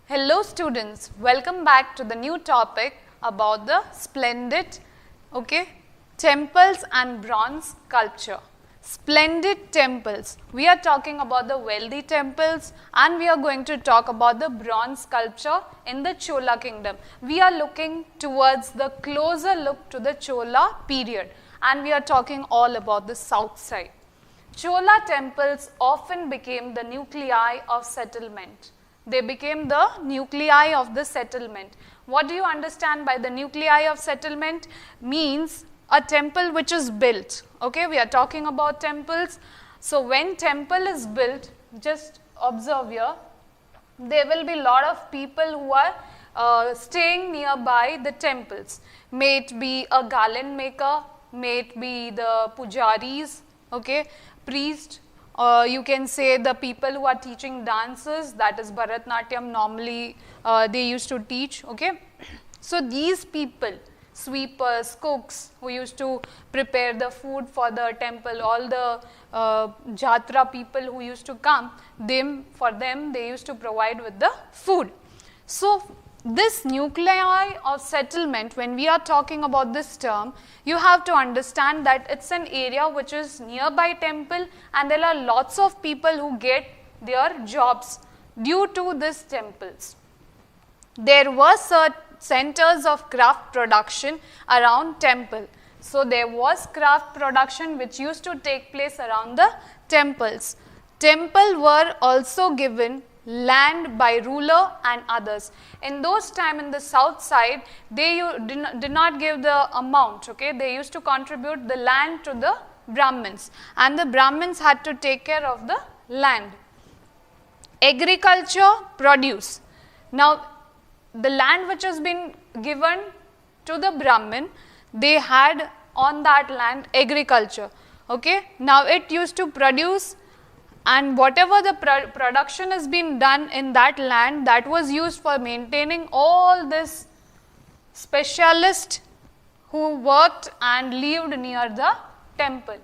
Hello students, welcome back to the new topic about the splendid temples and bronze sculpture. Splendid temples. We are talking about the wealthy temples and we are going to talk about the bronze sculpture in the Chola kingdom. We are looking towards the closer look to the Chola period and we are talking all about the south side. Chola temples often became the nuclei of settlement. They became the nuclei of the settlement. What do you understand by the nuclei of settlement? Means a temple which is built. Okay, we are talking about temples. So when temple is built, just observe here, there will be a lot of people who are staying nearby the temples. May it be a garland maker, may it be the pujaris, okay, priest, you can say the people who are teaching dances, that is Bharatnatyam normally they used to teach, okay. So these people, sweepers, cooks who used to prepare the food for the temple, all the jatra people who used to come, for them they used to provide with the food. So this nuclei of settlement, when we are talking about this term, you have to understand that it's an area which is nearby temple and there are lots of people who get their jobs due to these temples. There were centers of craft production around temple. So there was craft production which used to take place around the temples. Temple were also given land by ruler and others. In those time in the south side, they did not give the amount, okay. They used to contribute the land to the Brahmins and the Brahmins had to take care of the land. Agriculture, produce. Now the land which has been given to the Brahmin, they had on that land agriculture, okay. Now it used to produce, and whatever the production has been done in that land, that was used for maintaining all this specialists who worked and lived near the temple.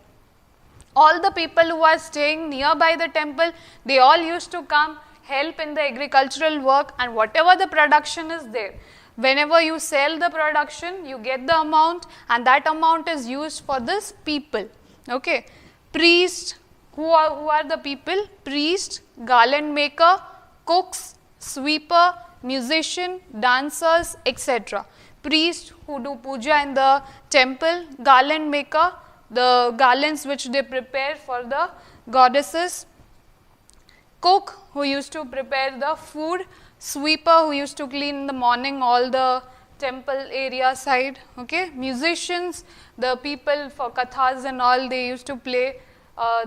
All the people who are staying nearby the temple, they all used to come help in the agricultural work, and whatever the production is there, whenever you sell the production, you get the amount and that amount is used for this people, okay. Priest, who are the people? Priest, garland maker, cooks, sweeper, musician, dancers, etc. Priest who do puja in the temple, garland maker, the garlands which they prepare for the goddesses, cook who used to prepare the food, sweeper who used to clean in the morning all the temple area side, okay. Musicians, the people for kathas and all, they used to play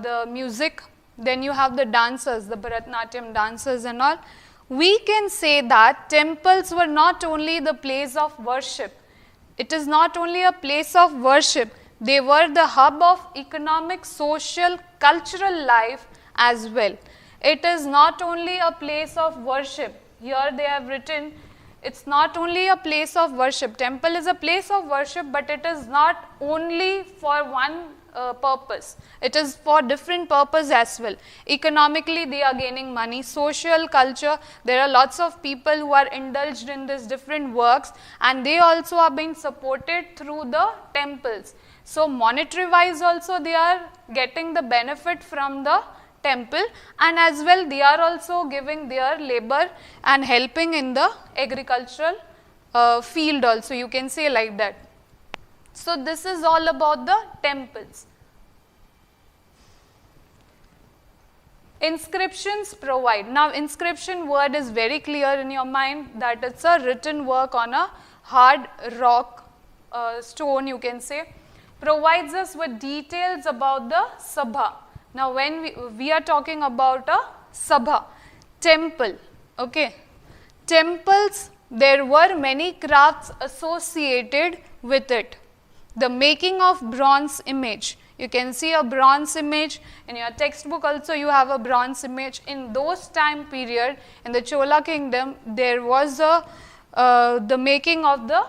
the music. Then you have the dancers, the Bharatnatyam dancers and all. We can say that temples were not only the place of worship. It is not only a place of worship. They were the hub of economic, social, cultural life as well. It is not only a place of worship. Here they have written, it's not only a place of worship. Temple is a place of worship, but it is not only for one purpose. It is for different purpose as well. Economically, they are gaining money. Social, culture, there are lots of people who are indulged in these different works and they also are being supported through the temples. So monetary wise also they are getting the benefit from the temple, and as well they are also giving their labor and helping in the agricultural field also, you can say like that. So this is all about the temples. Inscriptions provide. Now inscription word is very clear in your mind that it's a written work on a hard rock stone, you can say, provides us with details about the sabha. Now when we are talking about a sabha, temple, okay. Temples, there were many crafts associated with it. The making of bronze image. You can see a bronze image in your textbook also, you have a bronze image. In those time period in the Chola kingdom, there was the making of the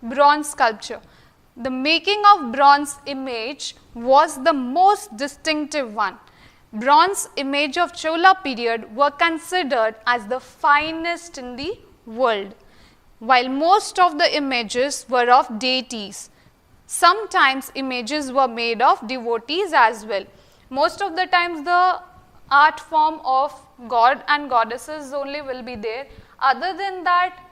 bronze sculpture. The making of bronze image was the most distinctive one. bronze image of Chola period were considered as the finest in the world, while most of the images were of deities. Sometimes images were made of devotees as well. Most of the times the art form of god and goddesses only will be there. Other than that,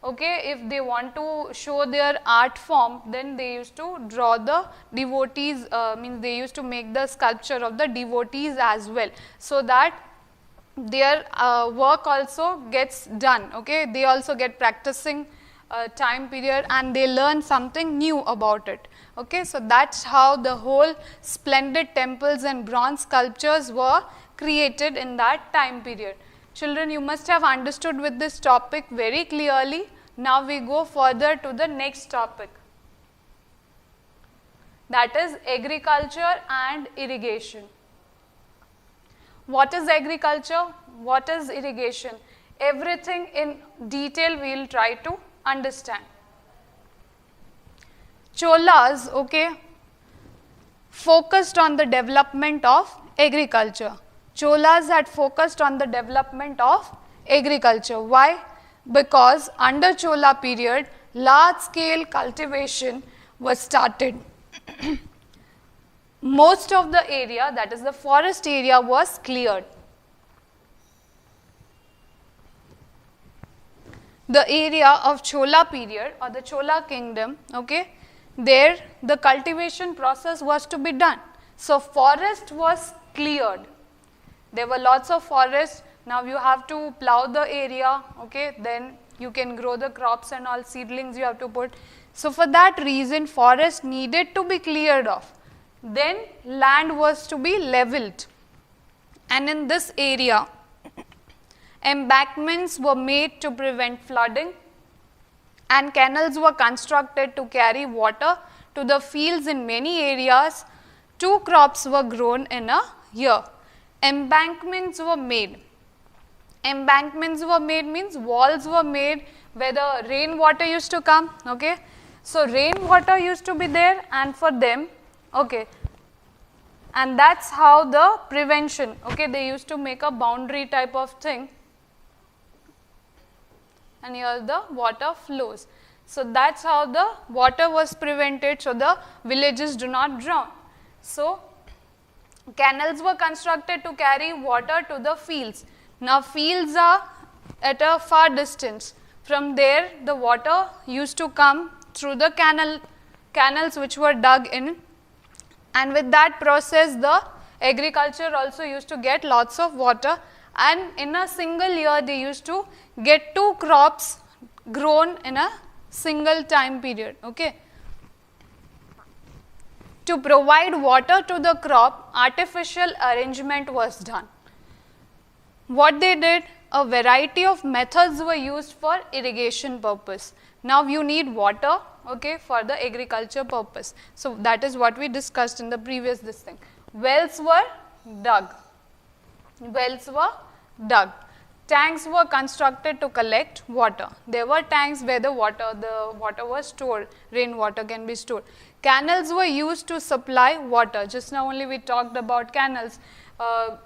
okay, if they want to show their art form, then they used to draw the devotees, means they used to make the sculpture of the devotees as well, so that their work also gets done. Okay, they also get practicing time period and they learn something new about it. Okay, so that's how the whole splendid temples and bronze sculptures were created in that time period. Children, you must have understood with this topic very clearly. Now we go further to the next topic, that is agriculture and irrigation. What is agriculture? What is irrigation? Everything in detail we will try to understand. Cholas, okay, focused on the development of agriculture. Cholas had focused on the development of agriculture. Why? Because under Chola period, large scale cultivation was started. Most of the area, that is the forest area, was cleared. The area of Chola period or the Chola kingdom, okay, there the cultivation process was to be done. So forest was cleared. There were lots of forests. Now you have to plow the area, okay, then you can grow the crops and all, seedlings you have to put. So for that reason, forest needed to be cleared off. Then land was to be leveled, and in this area embankments were made to prevent flooding, and canals were constructed to carry water to the fields. In many areas 2 crops were grown in a year. Embankments were made. Embankments were made means walls were made where the rainwater used to come. Okay, so rainwater used to be there, and for them, okay, and that's how the prevention, okay, they used to make a boundary type of thing, and here the water flows. So that's how the water was prevented, so the villages do not drown. So canals were constructed to carry water to the fields. Now fields are at a far distance. From there the water used to come through the canals which were dug in, and with that process the agriculture also used to get lots of water, and in a single year they used to get 2 crops grown in a single time period. Okay. To provide water to the crop, artificial arrangement was done. What they did, a variety of methods were used for irrigation purpose. Now you need water, okay, for the agriculture purpose. So that is what we discussed in the previous thing. Wells were dug. Wells were dug. Tanks were constructed to collect water. There were tanks where the water was stored, rainwater can be stored. Canals were used to supply water. Just now only we talked about canals.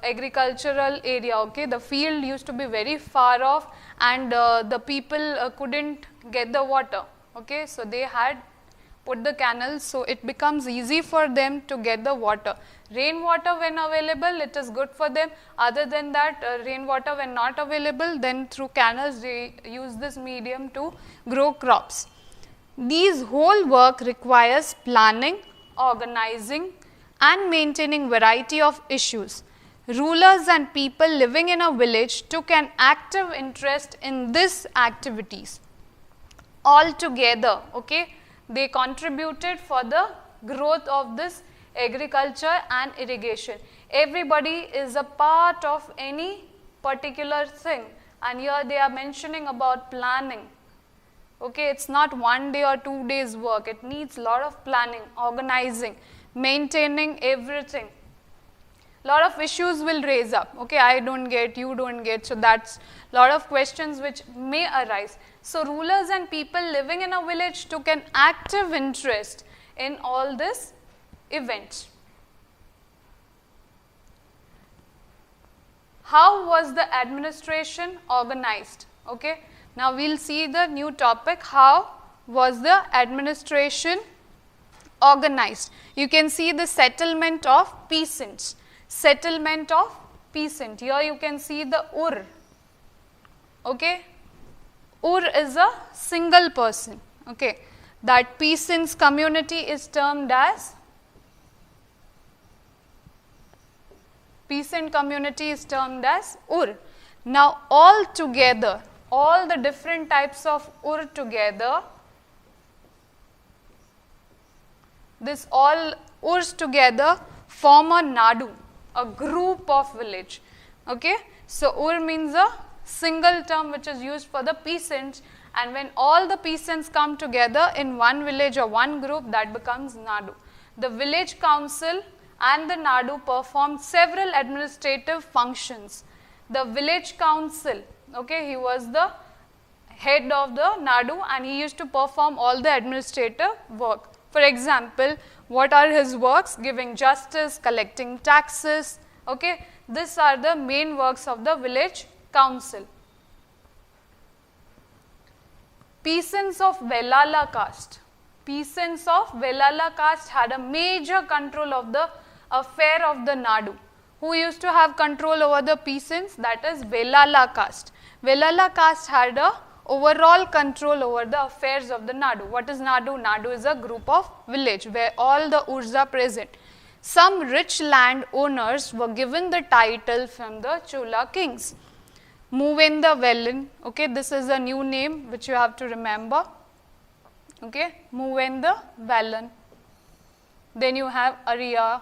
Agricultural area, okay, the field used to be very far off, and the people couldn't get the water, okay, so they had put the canals, so it becomes easy for them to get the water. Rainwater when available, it is good for them. Other than that, rainwater when not available, then through canals they use this medium to grow crops. These whole work requires planning, organizing and maintaining variety of issues. Rulers and people living in a village took an active interest in these activities. All together, okay, they contributed for the growth of this agriculture and irrigation. Everybody is a part of any particular thing, and here they are mentioning about planning. Okay, it's not 1 day or 2 days work, it needs lot of planning, organizing, maintaining everything. Lot of issues will raise up, okay, I don't get, you don't get, so that's lot of questions which may arise. So rulers and people living in a village took an active interest in all this events. how was the administration organized? Okay, now we'll see the new topic, how was the administration organized. You can see the settlement of peasants, settlement of peasant. Here you can see the Ur. Okay, Ur is a single person. Okay, that peasants community is termed as, peasant community is termed as Ur. Now all together, all the different types of Ur together, this all Urs together form a Nadu, a group of village. Okay, so Ur means a single term which is used for the peasants, and when all the peasants come together in one village or one group, that becomes Nadu. The village council and the Nadu performed several administrative functions. The village council, okay, he was the head of the Nadu and he used to perform all the administrative work. For example, what are his works? Giving justice, collecting taxes. Okay, these are the main works of the village council. Peasants of Velala caste. Peasants of Velala caste had a major control of the affair of the Nadu. Who used to have control over the peasants? That is Velala caste. Velala caste had a overall control over the affairs of the Nadu. What is Nadu? Nadu is a group of village where all the Urs are present. Some rich land owners were given the title from the Chola kings. Muvenda Vellan, okay, this is a new name which you have to remember. Okay, Muvenda Vellan. Then you have Arya,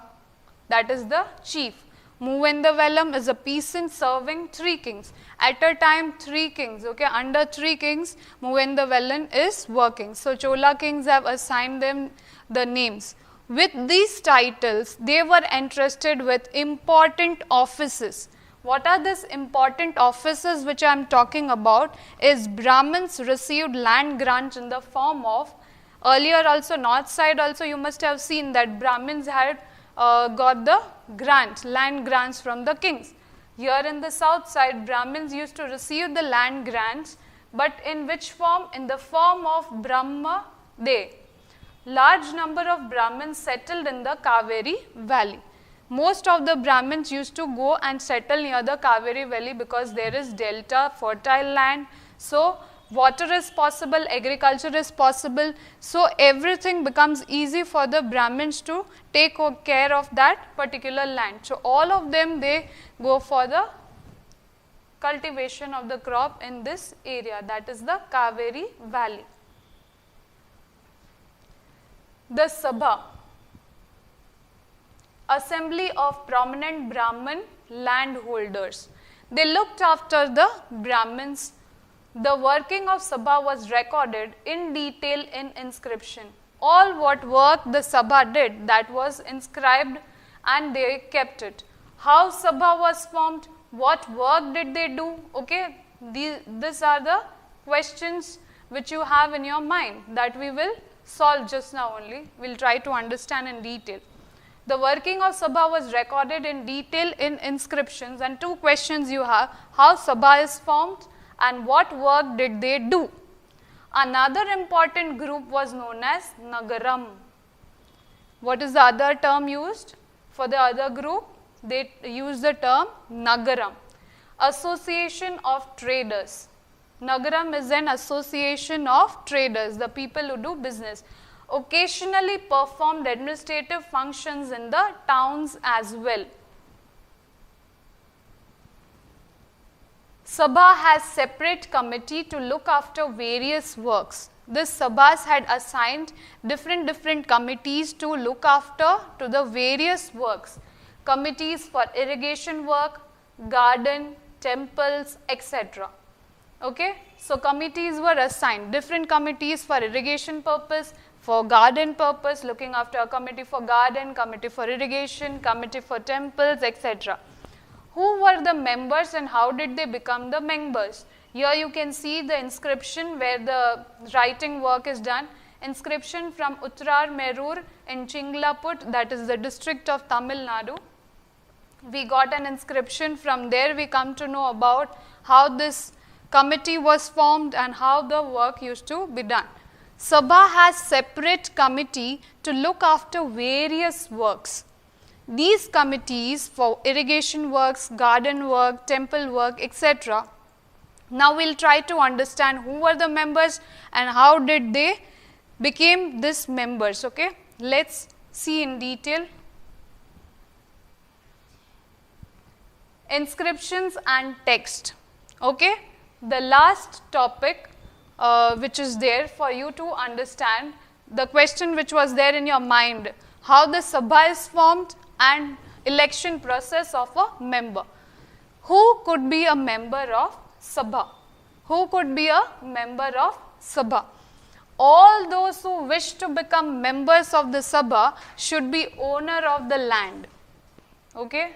that is the chief. Muvenda Vellam is a peasant serving 3 kings. At a time 3 kings, okay, under 3 kings, Muvenda Vellan is working. So Chola kings have assigned them the names. With these titles, they were entrusted with important offices. What are these important offices which I am talking about? Is Brahmins received land grants in the form of, earlier also north side also you must have seen that Brahmins had got the grants, land grants from the kings. Here in the south side, Brahmins used to receive the land grants, but in which form? In the form of Brahma De. Large number of Brahmins settled in the Kaveri valley. Most of the Brahmins used to go and settle near the Kaveri valley because there is delta, fertile land. So water is possible, agriculture is possible. So everything becomes easy for the Brahmins to take care of that particular land. So all of them, they go for the cultivation of the crop in this area, that is the Kaveri valley. The Sabha, assembly of prominent Brahmin landholders. They looked after the Brahmins. The working of Sabha was recorded in detail in inscription. All what work the Sabha did, that was inscribed and they kept it. How Sabha was formed, what work did they do, okay. These are the questions which you have in your mind that we will solve just now only. We will try to understand in detail. The working of Sabha was recorded in detail in inscriptions, and 2 questions you have: how Sabha is formed and what work did they do. Another important group was known as Nagaram. What is the other term used for the other group? They use the term Nagaram, association of traders. Nagaram is an association of traders, the people who do business. Occasionally performed administrative functions in the towns as well. Sabha has separate committee to look after various works. This Sabhas had assigned different committees to look after to the various works. Committees for irrigation work, garden, temples, etc. Okay, so committees were assigned, different committees for irrigation purpose, for garden purpose, looking after a committee for garden, committee for irrigation, committee for temples, etc. Who were the members and how did they become the members? Here you can see the inscription where the writing work is done. Inscription from Uttrar Merur in Chinglaput, that is the district of Tamil Nadu. We got an inscription. From there we come to know about how this committee was formed and how the work used to be done. Sabha has separate committee to look after various works. These committees for irrigation works, garden work, temple work, etc. Now we will try to understand who were the members and how did they became these members. Okay? Let us see in detail. Inscriptions and text. Okay? The last topic which is there for you to understand, the question which was there in your mind, how the Sabha is formed and election process of a member. Who could be a member of Sabha? Who could be a member of Sabha? All those who wish to become members of the Sabha should be owner of the land. Okay?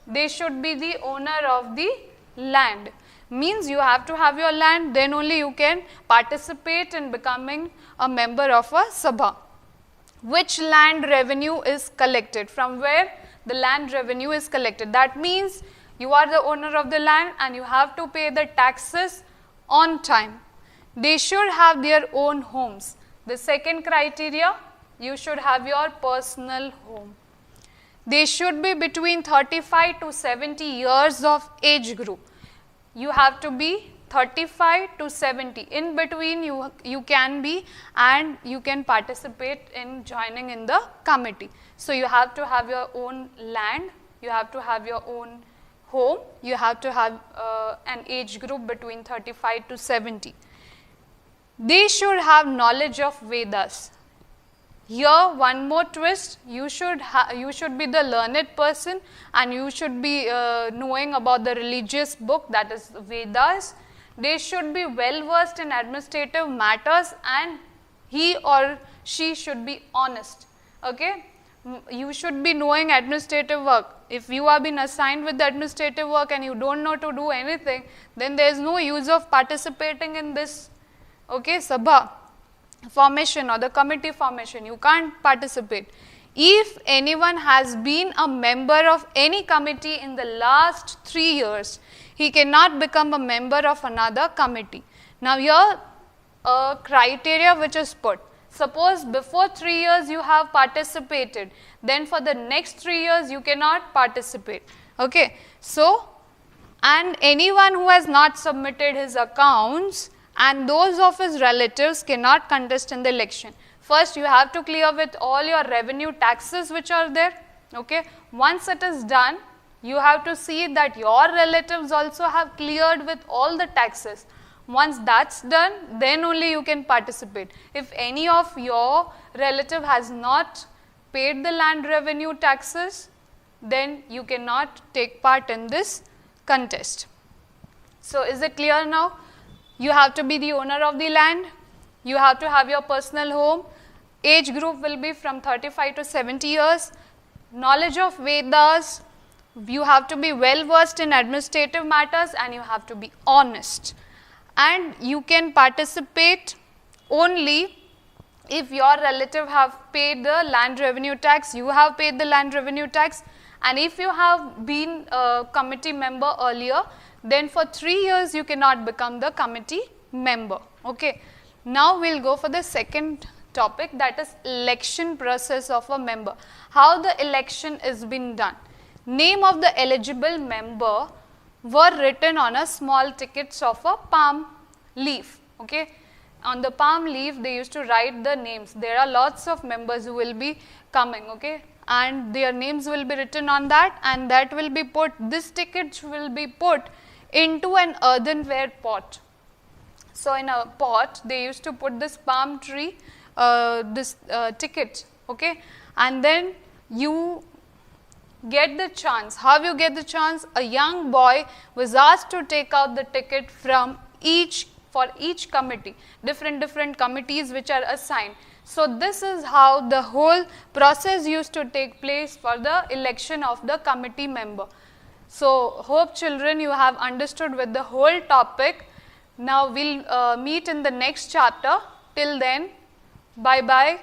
They should be the owner of the land. Means you have to have your land, then only you can participate in becoming a member of a Sabha. Which land revenue is collected? From where the land revenue is collected? That means you are the owner of the land and you have to pay the taxes on time. They should have their own homes. The second criteria, you should have your personal home. They should be between 35 to 70 years of age group. You have to be 35 to 70. In between you can be and you can participate in joining in the committee. So you have to have your own land, you have to have your own home, you have to have an age group between 35 to 70. They should have knowledge of Vedas. Here one more twist, you should be the learned person and you should be knowing about the religious book, that is Vedas. They should be well versed in administrative matters and he or she should be honest. Okay? You should be knowing administrative work. If you have been assigned with the administrative work and you don't know to do anything, then there is no use of participating in this, okay, Sabha formation or the committee formation. You can't participate. If anyone has been a member of any committee in the last 3 years, he cannot become a member of another committee. Now here a criteria which is put. Suppose before 3 years you have participated, then for the next 3 years you cannot participate. Okay. So, and anyone who has not submitted his accounts and those of his relatives cannot contest in the election. First you have to clear with all your revenue taxes which are there. Okay. Once it is done, you have to see that your relatives also have cleared with all the taxes. Once that's done, then only you can participate. If any of your relative has not paid the land revenue taxes, then you cannot take part in this contest. So is it clear now? You have to be the owner of the land, you have to have your personal home, age group will be from 35 to 70 years, knowledge of Vedas, you have to be well versed in administrative matters and you have to be honest. And you can participate only if your relative have paid the land revenue tax, you have paid the land revenue tax, and if you have been a committee member earlier, then for 3 years you cannot become the committee member. Okay. Now we will go for the second topic, that is election process of a member. How the election is being done. Name of the eligible member were written on a small tickets of a palm leaf. Okay. On the palm leaf they used to write the names. There are lots of members who will be coming, okay, and their names will be written on that, and that will be put, this ticket will be put into an earthenware pot. So in a pot they used to put this palm tree, this ticket, okay, and then you get the chance. How you get the chance? A young boy was asked to take out the ticket from for each committee, different committees which are assigned. So this is how the whole process used to take place for the election of the committee member. So hope children you have understood with the whole topic. Now we'll meet in the next chapter. Till then, bye bye.